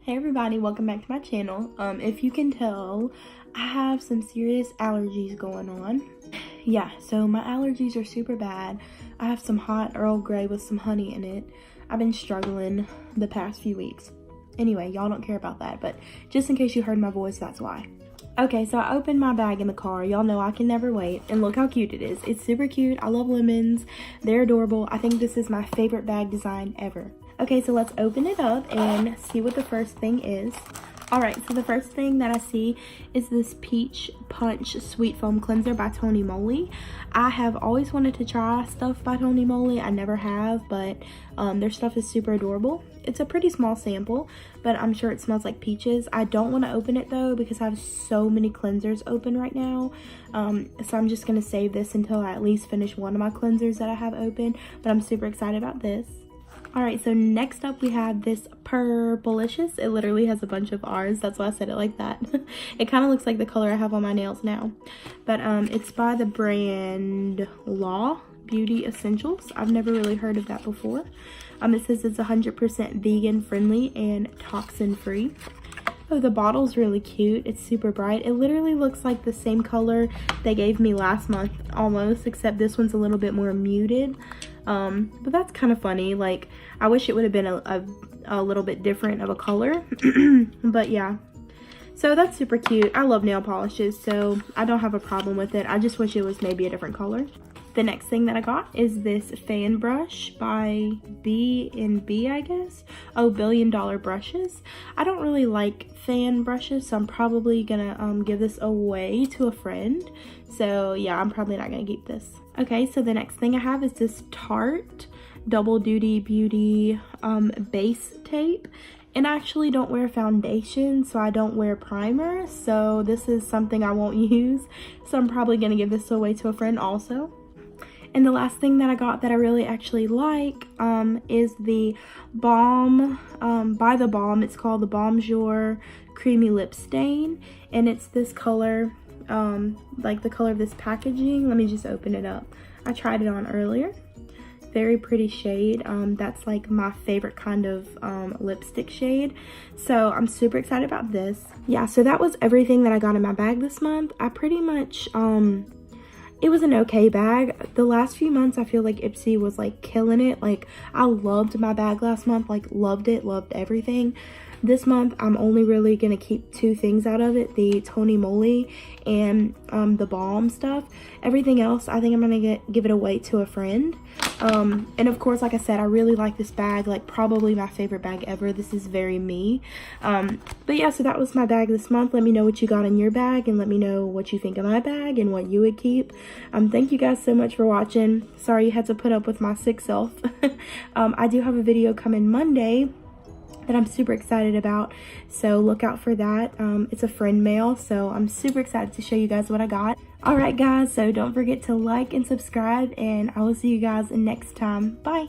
Hey everybody, welcome back to my channel. If you can tell, I have some serious allergies going on. Yeah, so my allergies are super bad. I have some hot Earl Grey with some honey in it. I've been struggling the past few weeks. Anyway, y'all don't care about that, but just in case you heard my voice, that's why. Okay, so I opened my bag in the car. Y'all know I can never wait. And look how cute it is. It's super cute. I love lemons. They're adorable. I think this is my favorite bag design ever. Okay, so let's open it up and see what the first thing is. All right, so the first thing that I see is this Peach Punch Sweet Foam Cleanser by Tony Moly. I have always wanted to try stuff by Tony Moly. I never have, but their stuff is super adorable. It's a pretty small sample, but I'm sure it smells like peaches. I don't want to open it though because I have so many cleansers open right now. So I'm just going to save this until I at least finish one of my cleansers that I have open, but I'm super excited about this. Alright, so next up we have this Purplicious. It literally has a bunch of R's. That's why I said it like that. It kind of looks like the color I have on my nails now. But it's by the brand Law Beauty Essentials. I've never really heard of that before. It says it's 100% vegan friendly and toxin free. Oh, the bottle's really cute. It's super bright. It literally looks like the same color they gave me last month almost, except this one's a little bit more muted. But that's kind of funny. Like, I wish it would have been a little bit different of a color. But yeah. So that's super cute. I love nail polishes, so I don't have a problem with it. I just wish it was maybe a different color. The next thing that I got is this fan brush by B&B, I guess. Oh, Billion Dollar Brushes. I don't really like fan brushes, so I'm probably gonna give this away to a friend. So yeah, I'm probably not gonna keep this. Okay, so the next thing I have is this Tarte Double Duty Beauty base tape. And I actually don't wear foundation, so I don't wear primer. So this is something I won't use. So I'm probably gonna give this away to a friend also. And the last thing that I got that I really actually like is the Balm by the Balm. It's called the Bonjour Creamy Lip Stain, and it's this color, like the color of this packaging. Let me just open it up. I tried it on earlier. Very pretty shade. That's like my favorite kind of lipstick shade. So I'm super excited about this. Yeah, so that was everything that I got in my bag this month. I pretty much it was an okay bag. The last few months I feel like Ipsy was like killing it. Like, I loved my bag last month, like loved it, loved everything. This month I'm only really gonna keep two things out of it, the Tony Moly and the balm stuff. Everything else I think I'm gonna give it away to a friend. And of course, like I said, I really like this bag, like probably my favorite bag ever. This is very me. But yeah, so that was my bag this month. Let me know what you got in your bag and let me know what you think of my bag and what you would keep. Thank you guys so much for watching. Sorry you had to put up with my sick self. I do have a video coming Monday that I'm super excited about, so look out for that. It's a friend mail, so I'm super excited to show you guys what I got. Alright guys, so don't forget to like and subscribe, and I will see you guys next time. Bye!